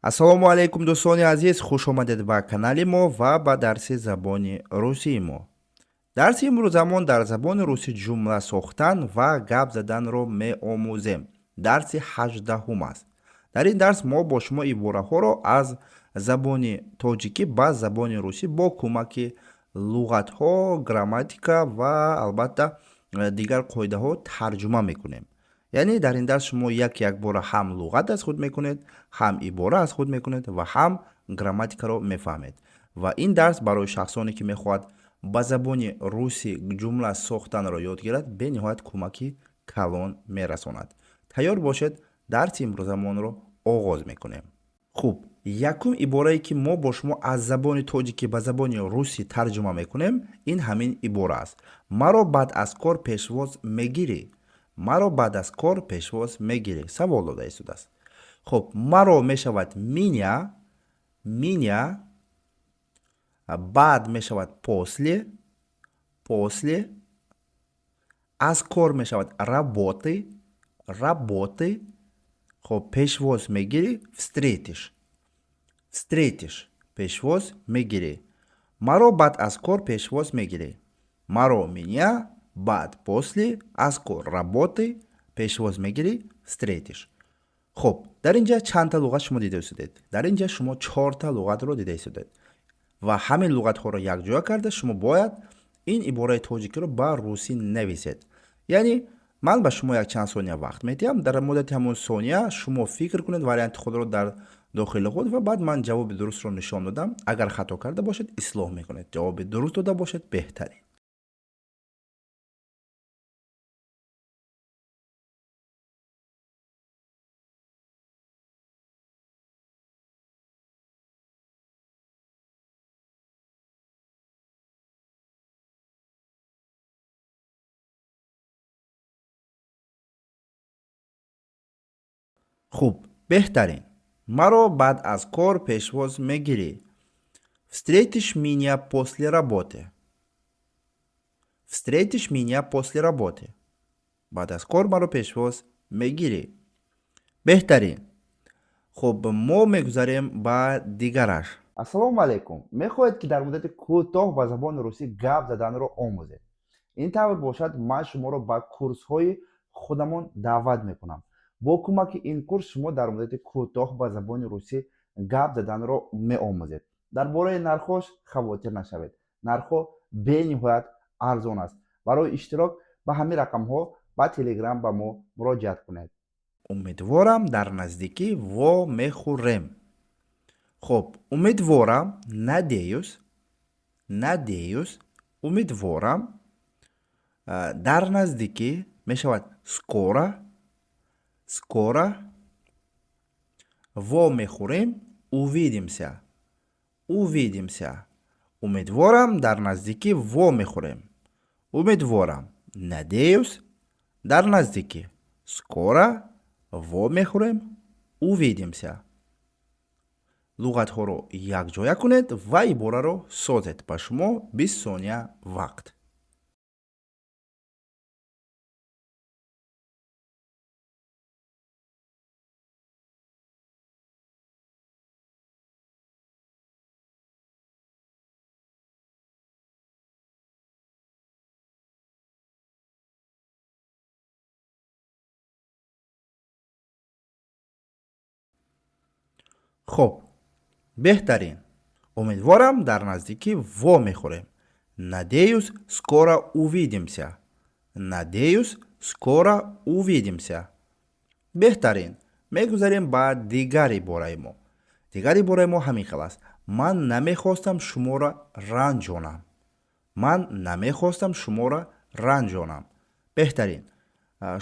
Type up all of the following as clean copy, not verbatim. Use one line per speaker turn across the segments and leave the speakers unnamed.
Ассалому алейкум дӯстони азиз, хуш омадед ба канали мо ва ба дарси забони русии мо. Дарси имрӯзамон дар забони русӣ ҷумла сохтан ва гап заданро меомӯзем. Дарси 18 аст. Дар ин дарс мо бо шумо ибораҳоро аз забони тоҷикӣ ба забони русӣ бо кӯмаки луғатҳо, грамматика ва албатта дигар қоидаҳо тарҷума мекунем. Яъне дар ин дарс шумо як бора ҳам луғат аз худ мекунед, ҳам ибора аз худ мекунед ва ҳам грамматикаро мефаҳмед. Ва ин дарс барои шахсоне ки мехоҳад ба забони русӣ ҷумла сохтанро ёд гирад бениҳоят кӯмаки калон мерасонад. Тайёр бошед, дарси имрӯзамонро оғоз мекунем. Хуб, якум иборае ки мо бо шумо аз забони тоҷикӣ ба забони русӣ тарҷума мекунем, ин ҳамин ибора аст. Маро баъд аз кор пешвоз мегирӣ. Маро баъд аз кор пешвоз мегирӣ. Савол дода истодааст. Хуб, маро мешавад миня, баъд мешавад после, аз кор мешавад работы, хуб, пешвоз мегирӣ, встретиш, пешвоз мегирӣ. Маро баъд аз кор пешвоз мегирӣ. Маро меня, баъд после, аз кор работы, пешвоз мегирӣ, встретиш. Хуб, дар инҷа чандта луғат шумо дида истодед? Дар инҷа шумо 4та луғатро дида истодед. Ва ҳамин луғатҳоро якҷоя карда шумо бояд ин ибораи тоҷикиро ба русӣ нависед. Яъне ман ба шумо як чанд сония вақт медиҳам. Дар муддати ҳамон сония шумо фикр кунед варианти худро дар дохили худ ва баъд ман ҷавоби дурустро нишон додам. Агар хато карда бошед, ислоҳ мекунед. Ҷавоби дуруст дода бошед, беҳтарин. Хуб, беҳтарин. Маро баъд аз кор пешвоз мегирӣ. Встретиш меня после работы. Встретиш меня после работы. Баъд аз кор маро пешвоз мегирӣ. Беҳтарин. Хуб, мо мегузарем ба дигараш. Ассалому алейкум. Мехоҳед ки дар муддати кӯтоҳ ба забони русӣ гап заданро омӯзед. ин тавр бошад, ман шуморо ба курсҳои худамон даъват мекунам. бо кӯмаки ин курс шумо дар муддати кӯтоҳ ба забони русӣ гап заданро меомӯзед. дар бораи нархош хавотир нашавед. нархҳо бениҳоят арзон аст. барои иштирок ба ҳамин рақамҳо ба телеграм ба мо муроҷиат кунед. умедворам дар наздикӣ во мехӯрем. хуб, умедворам, надеюс, умедворам. дар наздикӣ мешавад скоро, во мехӯрем, увидимся. Умедворам, дар наздикӣ во мехӯрем. Умедворам, надеюс, дар наздикӣ. Скоро, во мехӯрем, увидимся. луғатҳоро якҷоя кунед ва ибораро созед. Ба шумо 20 сония вақт. хуб, беҳтарин. Умедворам, дар наздикӣ во мехӯрем. Надеюсь, скоро увидимся. беҳтарин. мегузарем ба дигар ибораи мо. дигар ибораи мо ҳамин хел аст. ман намехостам шуморо ранҷонам. беҳтарин.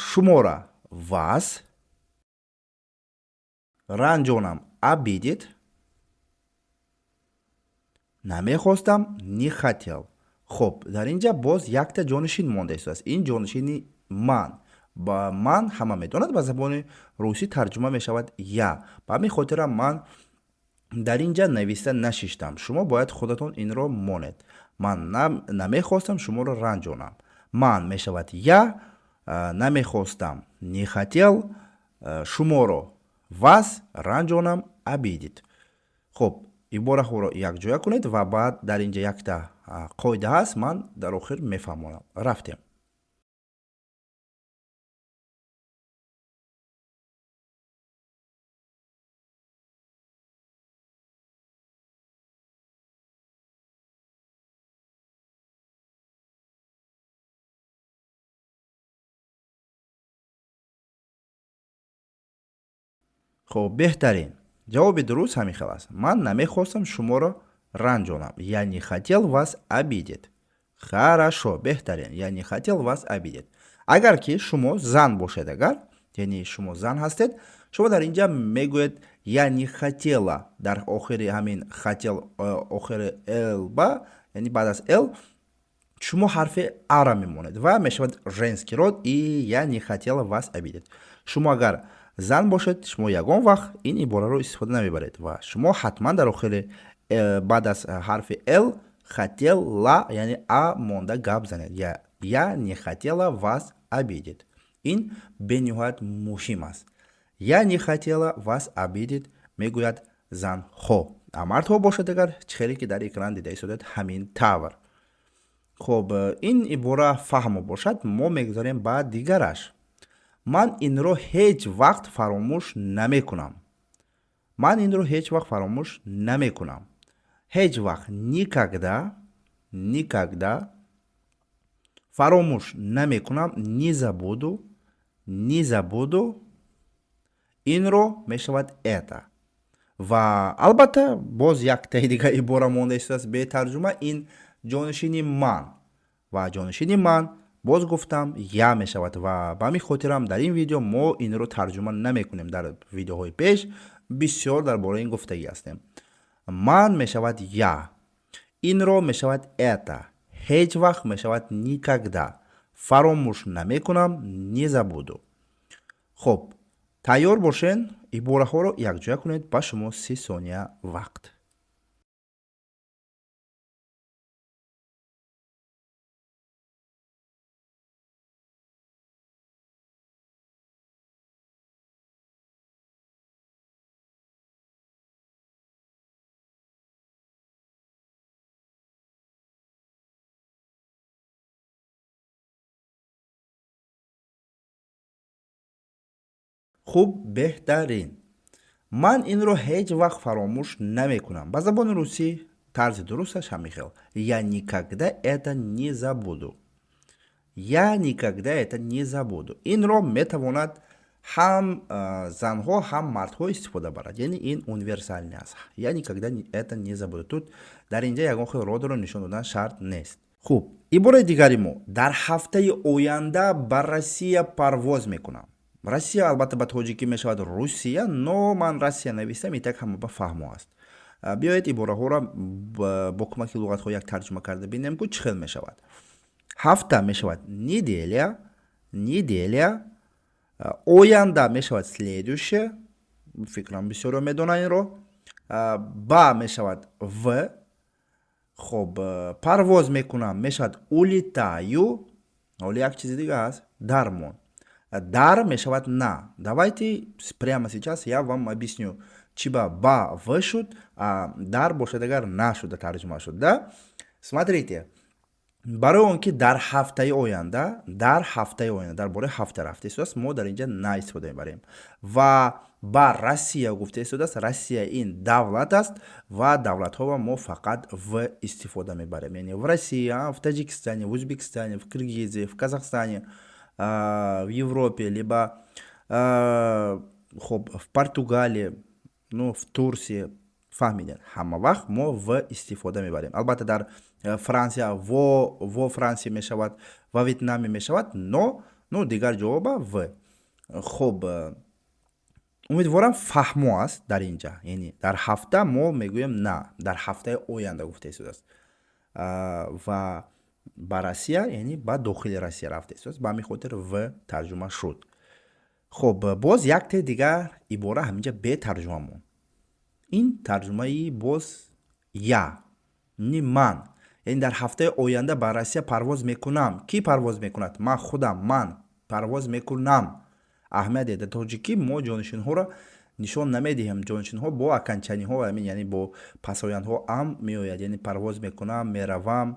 шумора вас, ранҷонам обидеть. намехостам не хотел. хуб, дар инҷа боз якта ҷонишин монда истодааст. ин ҷонишини ман. ба ман ҳама медонад ба забони русӣ тарҷума мешавад я. ба ҳамин хотирам ман дар инҷа нависта нашиштам. шумо бояд худатон инро монед. ман намехостам шуморо ранҷонам. ман мешавад я, намехостам не хотел, шуморо вас ранҷонам абидид. хуб ибораҳоро якҷоя кунед ва баъд дар инҷа якта қоида ҳаст, ман дар охир мефаҳмонам. рафтем. хуб беҳтарин. ҷавоби дуруст ҳамин хел аст. Ман намехостам шуморо ранҷонам, яъне хотел вас обидеть. Хорошо, беҳтарин, яъне хотел вас обидеть. Агар ки шумо зан бошед, агар яъне шумо зан ҳастед, шумо дар инҷа мегӯед яъне хотела, дар охири ҳамин хотел охири л ба, яъне баъд аз л шумо ҳарфи ара мемонед ва мешавад женский род и яъне хотела вас обидеть. Шумо агар зан бошед, шумо ягон вақт ин ибораро истифода намебаред ва шумо ҳатман дар охири баъд аз ҳарфи л хотела яъне а монда гап занед. Я не хотела вас обидеть. Ин бениҳоят муҳим аст. Я не хотела вас обидеть мегӯяд занҳо. Мардҳо бошад агар хеле ки дар экран дида истодед ҳамин тавр. хуб ин ибора фаҳмо бошад, мо мегузарем ба дигараш. Ман инро ҳеҷ вақт фаромӯш намекунам. Ман инро ҳеҷ вақт фаромӯш намекунам. ҳеҷ вақт никогда фаромӯш намекунам, не забуду инро мешавад это. Ва албатта боз яктаи дигар ибора монда истааст бе тарҷума, ин ҷонишини ман ва ҷонишини ман боз гуфтам я мешавад ва ба ҳамин хотирам дар ин видео мо инро тарҷума намекунем. Дар видеоҳои пеш бисёр дар бораи ин гуфтагӣ ҳастем. ман мешавад я, инро мешавад это, ҳеҷ вақт мешавад никогда, фаромӯш намекунам, не забуду. хуб тайёр бошен, ибораҳоро якҷоя кунед, ба шумо 30 сония вақт. хуб беҳтарин. ман инро ҳеҷ вақт фаромӯш намекунам. Ба забони русӣ тарзи дурусташ ҳамин хел. Я никогда это не забуду. Я никогда это не забуду. Инро метавонад ҳам занҳо, ҳам мардҳо истифода барад. Яъне ин универсални аст. Я никогда это не забуду. Тут дар инҷа ягон хел родро нишон додан шарт нест. хуб ибораи дигари мо. Дар ҳафтаи оянда ба Россия парвоз мекунам. Россия албатта ба тоҷикӣ мешавад Русия, но ман Россия навистам, и так ҳама ба фаҳмо аст. биёед ибораҳоро бо кӯмаки луғатҳо як тарҷума карда бинем ки чӣ хел мешавад. ҳафта мешавад неделя, оянда мешавад следующее, фикрам бисёро медонанд инро, ба мешавад в, хуб парвоз мекунам мешавад улетаю, ҳоли як чизи дига аст, дармон. Дар мешавад на. Давайте прямо сейчас я вам объясню, чиба ба в шуд, а дар бошад агар на шуда тарҷума шуд. Да? Смотрите, барои он ки дар ҳафтаи оянда, дар бораи ҳафта рафта истодааст, мо дар инҷа на истифода мебарем. Ва ба Россия гуфта истодааст, Россия ин давлат аст ва давлатҳоро мо фақат в истифода мебарем. Яъне в России, в Таҷикистоне, в Узбекистоне, в Киргизии, в Казахстане, в Европе, либо в Португалии, в Турции, фаҳмидед, ҳама вақт мо в истифода мебарем. Албатта дар Франсия во Франсия мешавад, ва Вьетнаме мешавад, но дигар ҷоба в. хуб умедворам фаҳмо аст дар инҷа. Яъне дар ҳафта мо мегӯем на, дар ҳафтаи оянда гуфта истодааст. Ва ба Россия, яъне ба дохили Россия рафта истодааст. Ба ҳамин хотир в тарҷума шуд. хуб боз якте дигар ибора ҳаминҷа бе тарҷума монд. ин тарҷумаи боз я, не ман. яъне дар ҳафтаи оянда ба Россия парвоз мекунам. Ки парвоз мекунад? Ман худам, ман парвоз мекунам. аҳамияте дар тоҷикӣ мо ҷонишинҳоро нишон намедиҳем ҷоншинҳо бо аканчаниҳо яъне бо пасояндҳо ам меояд, яъне парвоз мекунам, меравам.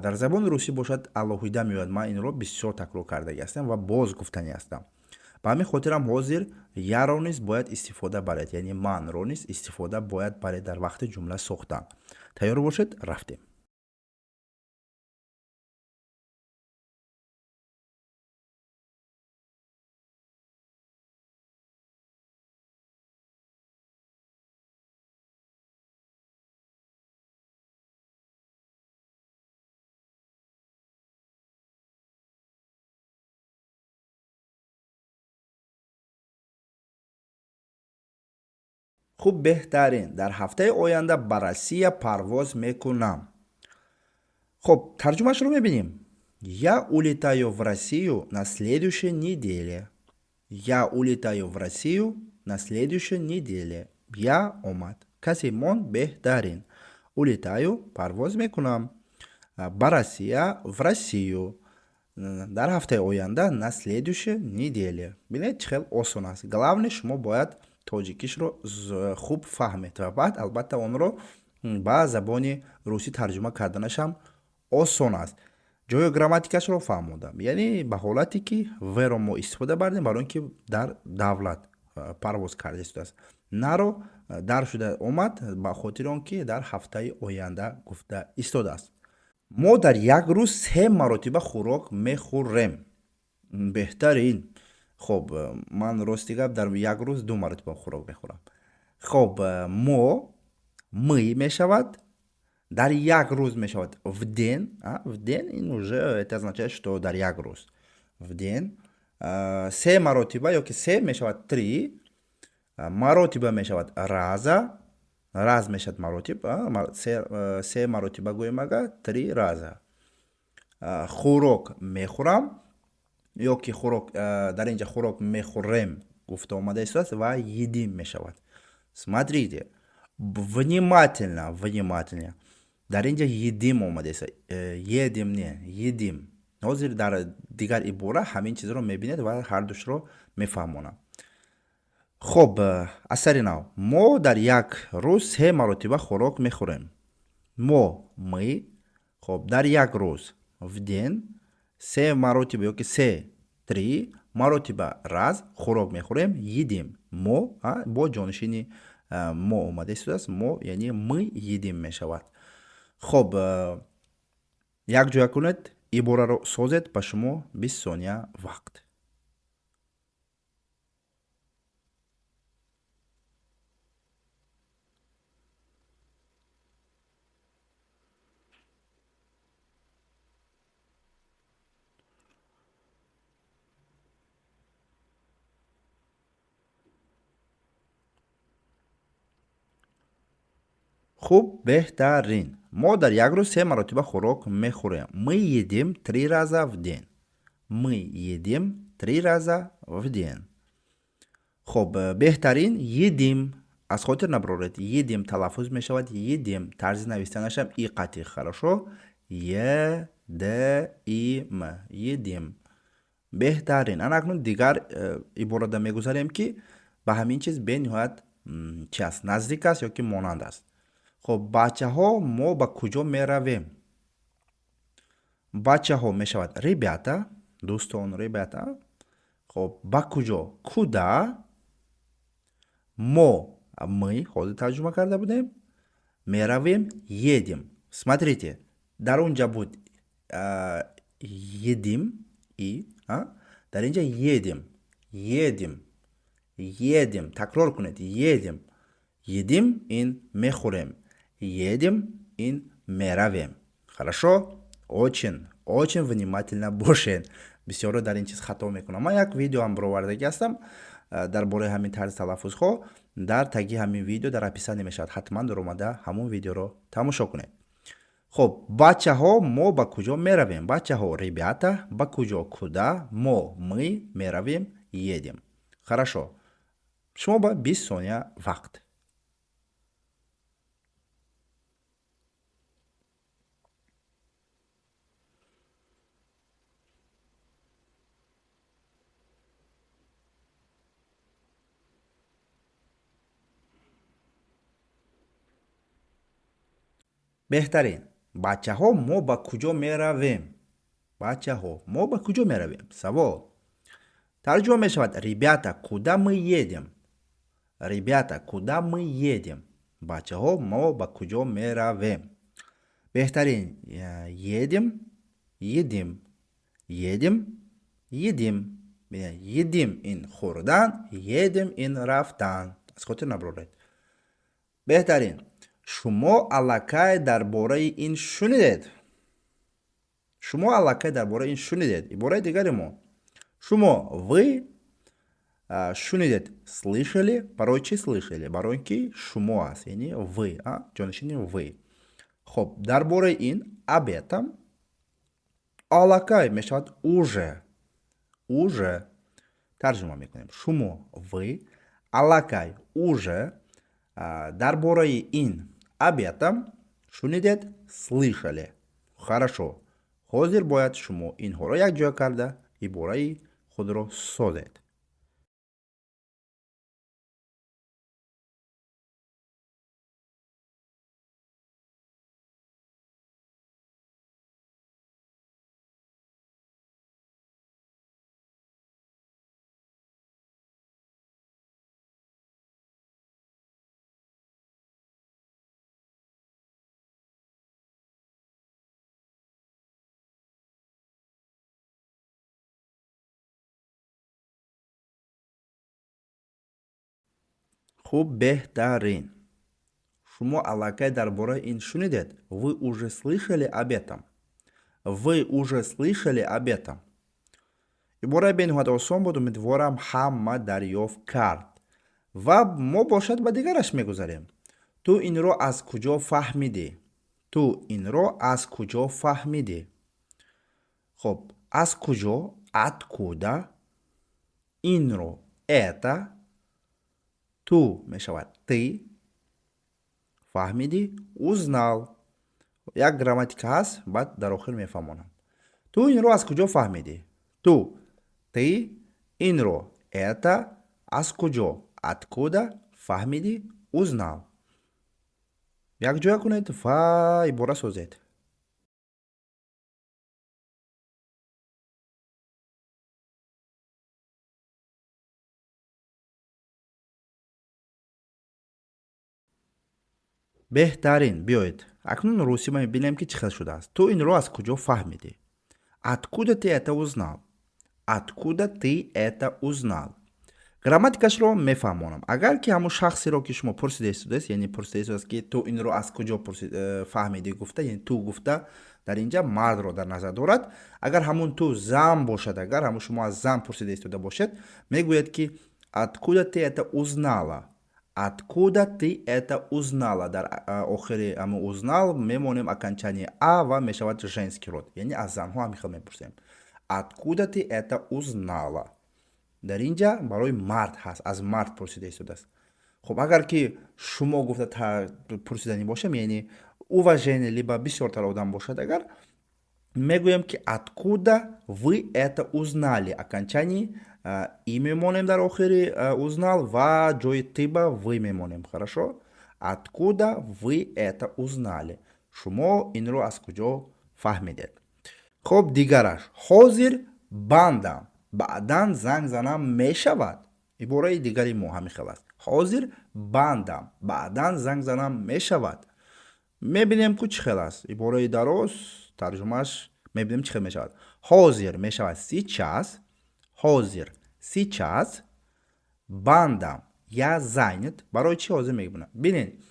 Дар забони русӣ бошад алоҳида меояд. Ман инро бисёр такрор кардаги ҳастам ва боз гуфтанӣ ҳастам. Ба ҳамин хотирам ҳозир яро низ бояд истифода баред, яъне манро низ истифода бояд баред дар вақти ҷумла сохтан. Тайёр бошед, рафтем. хуб беҳтарин. Дар ҳафтаи оянда ба Россия парвоз мекунам. Хуб, тарҷумаашро мебинем. Я улетаю в Россию на следующей неделе. Я улетаю в Россию на следующей неделе. Я омад. Касе мон беҳтарин. Улетаю парвоз мекунам. Ба Россия в Россию. Дар ҳафтаи оянда на следующей неделе. Бинед чӣ хел осон аст. Главне шумо бояд тоҷикишро хуб фаҳмед ва баъд албатта онро ба забони русӣ тарҷума карданашам осон аст. ҷои грамматикашро фаҳмодам. Яъне ба ҳолате ки веро мо истифода бардем барои он ки дар давлат парвоз карда истодааст. наро дар шуда омад ба хотири он ки дар ҳафтаи оянда гуфта истодааст. мо дар як рӯз 3 маротиба хӯрок мехӯрем. беҳтарин. хоб ман рости гап дар як рӯз 2 маротиба хӯрок мехӯрам. хоб мо мы мешавад. Дар як рӯз мешавад в ден. В ден ин уже это означает, что дар як рӯз. В ден. 3 маротиба ёки 3 мешавад 3. Маротиба мешавад раза. Раз мешавад маротиб. 3 маротиба гӯем ага 3 раза. хӯрок мехӯрам ёки хӯрок дар инҷа хӯрок мехӯрем гуфта омада истодааст ва едим мешавад. Смотрите, внимательно. дар инҷа едим омадааст. Едим не, едим. ҳозир дар дигар ибора ҳамин чизро мебинед ва ҳардушро мефаҳмонам. хоб, аз сари нав. мо дар як рӯз 3 маротиба хӯрок мехӯрем. мо мы. хоб, дар як рӯз в ден 3 маротиба ёки 3 маротиба раз хӯрок мехӯрем, едим. мо бо ҷонишини мо омада истодааст. мо яъне мы едим мешавад. хоб, якҷоя кунед, ибораро созед. Ба шумо 20 сония вақт. хуб, беҳтарин. мо дар як рӯз 3 маротиба хӯрок мехӯрем. Мы едим 3 раза в ден. Мы едим 3 раза в ден. хуб, беҳтарин. едим. аз хотир набароред. едим талаффуз мешавад. едим. тарзи навистанашам и қатъи. хорошо? едим. едим. беҳтарин. ана акнун дигар иборада мегузарем ки ба ҳамин чиз бениҳоят чи аст? наздик аст ёки монанд аст. хоб, бачаҳо мо ба куҷо меравем? бачаҳо мешавад ребята. дӯстон, ребята. хоб, ба куҷо? куда? мо мы ҳозир тарҷума карда будем. Меравем едем. Смотрите, дар онҷа буд едим и дар инҷа едем. едем. Такрор кунед. едем. едим ин мехӯрем. едем ин меравем. Хорошо? Очень внимательно бошед. бисёро дар ин чиз хато мекунам. ман як видео ам баровардаги ҳастам дар бораи ҳамин тарзи талаффузҳо. дар таги ҳамин видео дар описание мешавад. ҳатман дар омада ҳамон видеоро тамошо кунед. хоб, бачаҳо мо ба куҷо меравем? бачаҳо ребята. ба куҷо? куда? мо мы меравем. едем. Хорошо. шумо ба 20 сония вақт. بهترین بچه ها ما با کجا می رویم؟ بچه ها ما با کجا می رویم؟ سوال ترجمه می شود ребята, куда мы едем? Ребята, куда мы едем? بچه ها ما با کجا می رویم؟ بهترین едем, едим, едем, едим. едим این خوردن، едем این رفتن. از خاطر نبرید. بهترین شما علاقه درباره این شنیدید؟ شما علاقه درباره این شنیدید؟ عبارت دیگری ما شما вы شنیدید слышали برای چی слышали؟ برای اینکه شما است یعنی ви جانشین ви. خب درباره این об этом علاقه میشود уже ترجمه میکنیم شما ви علاقه уже درباره این об этом شنیدید слышали. хорошо. حاضر باید شما اینها را یک جا کرده عباره خود را سازید. خوب بهترین شما علاقه درباره این شنیدید؟ Вы уже слышали об этом? Вы уже слышали об этом? عباره به نهایت آسان بود. امیدوارم همه دریافت کرد. و ما باشد به دیگرش میگذاریم. تو این رو از کجا فهمیدی؟ تو این رو از کجا فهمیدی؟ خب از کجا؟ откуда این رو это تو میشود ти فهمیدی узнал. یک گراماتیک هست بعد در آخر میفهمونم. تو این رو از کجا فهمیدی؟ تو ти این رو это از کجا откуда فهمیدی узнал. یک جا کنید و عباره سازید. بهترین بیایید اکنون روسی ما میبینیم که چه شده است. تو این رو از کجا فهمیدی؟ откуда ты это узнал? откуда ты это узнал? گراماتیکش رو میفهمونم. اگر که همون شخصی رو که شما پرسیده است یعنی پرسیده است که تو این رو از کجا فهمیدی گفته یعنی تو گفته در اینجا مرد رو در نظر دارد. اگر همون تو زن باشد اگر همون شما از زن پرسیده است باشد میگوید که откуда ты это узнала? откуда ты это узнала? در آخر همون узнал میمونیم окончание а و میشود женский род یعنی از زنها هم میپرسیم откуда ты это узнала؟ در اینجا برای مرد هست از مرد پرسیده شده است. خب اگر که شما گفته پرسیدنی باشه یعنی уважение либо بسیار تر آدم باشد اگر میگویم که откуда вы это узнали окончание і میمونیم در آخر узнал و جای تیبا ви میمونیم. хорошо откуда вы это узнали شما این رو از کجا فهمیدید. خب دیگرش حاضر بندم بعداً زنگ زنم میشود. عباره دیگری ما همین است. حاضر بندم بعداً زنگ زنم میشود. میبینیم که چه است. عباره درست ترجمهش میبینیم چه میشود. حاضر میشود сейчас. حاضر сейчас. بندم یا زنت برای چی حاضر میگم؟ ببینید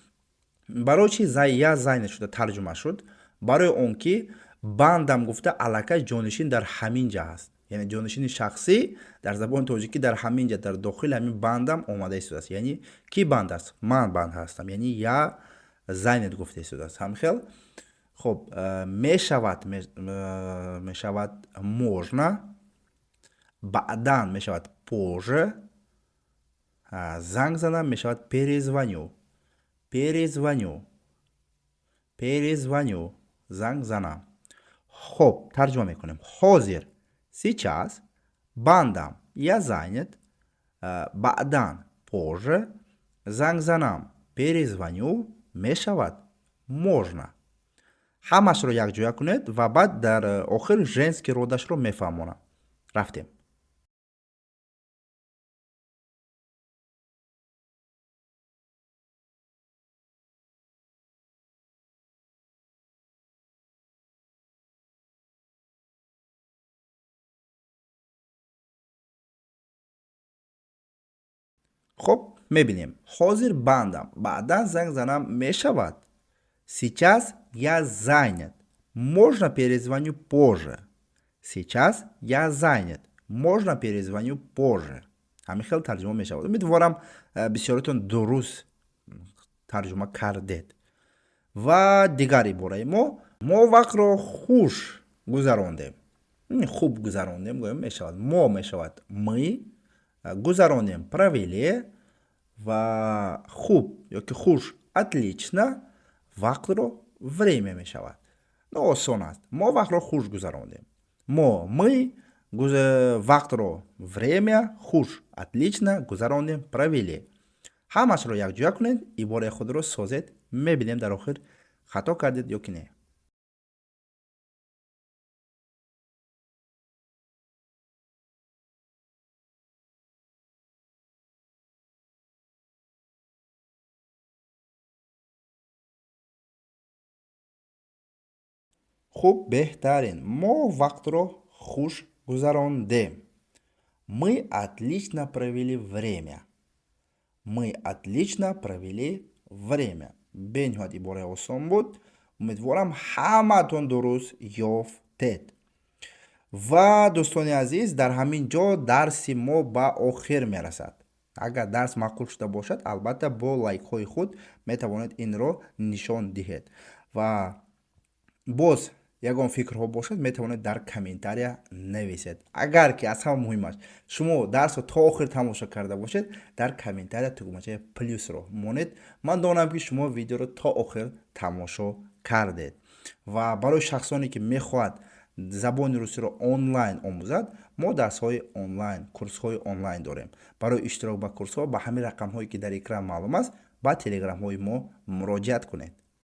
برای چی یا زنت شده ترجمه شد؟ برای اون که بندم گفته علاقه جانشین در همین جا هست یعنی جانشین شخصی در زبان تاجیکی در همین جا در داخل همین بندم اومده است یعنی کی بند است؟ من بند هستم یعنی یا زنت گفته است. هم خیلی خب میشود можна بعداً میشود позже زنگ زنم میشود перезвоню زنگ زنم. خب ترجمه میکنیم حاضر сейчас بندم я занят بعداً позже زنگ زنم перезвоню میشود можно. ҳамашро якҷоя кунед ва баъд дар охир женский родашро мефаҳмонам. рафтем. хуб, мебинем. ҳозир бандам. Баъдан занг занам мешавад? Сейчас я занят. Можно перезвоню позже. Сейчас я занят. Можно перезвоню позже. ҳамин хел тарҷума мешавад. Умедворам бисёритон дуруст тарҷума кардед. Ва дигари бораи мо вақтро хуш гузарондем. Хуб гузарондем гӯем мешавад. Мо мешавад мы гузаронем, провели ва хуб ёки хуш отлично вақтро время мешавад. Ну осон аст. Мо вақтро хуш гузарондем. Мы вақтро время хуш отлично гузарондем, провели. ҳамашро якҷоя кунед, ибораи худро созед. мебинем дар охир хато кардед ё ки не. хуб, беҳтарин. Мо вақтро хуш гузарондем. Мы отлично провели время. Мы отлично провели время. бениҳоят ибораи осон буд. умедворам ҳаматон дуруст ёфтед. ва дӯстони азиз, дар ҳамин ҷо дарси мо ба охир мерасад. агар дарс маъқул шуда бошад, албатта бо лайкҳои худ метавонед инро нишон диҳед. ва боз ягон фикрҳо бошад, метавонед дар комментария нависед. агар ки аз ҳама муҳимаш шумо дарсро то охир тамоша карда бошед, дар комментария тугмачаи плюсро монед. ман донам ки шумо видеоро то охир тамошо кардед. ва барои шахсоне ки мехоҳад забони русиро онлайн омӯзад, мо дарсҳои онлайн, курсҳои онлайн дорем. барои иштирок ба курсҳо ба ҳамин рақамҳое ки дар экран маълум аст, ба телеграмҳои мо муроҷиат кунед.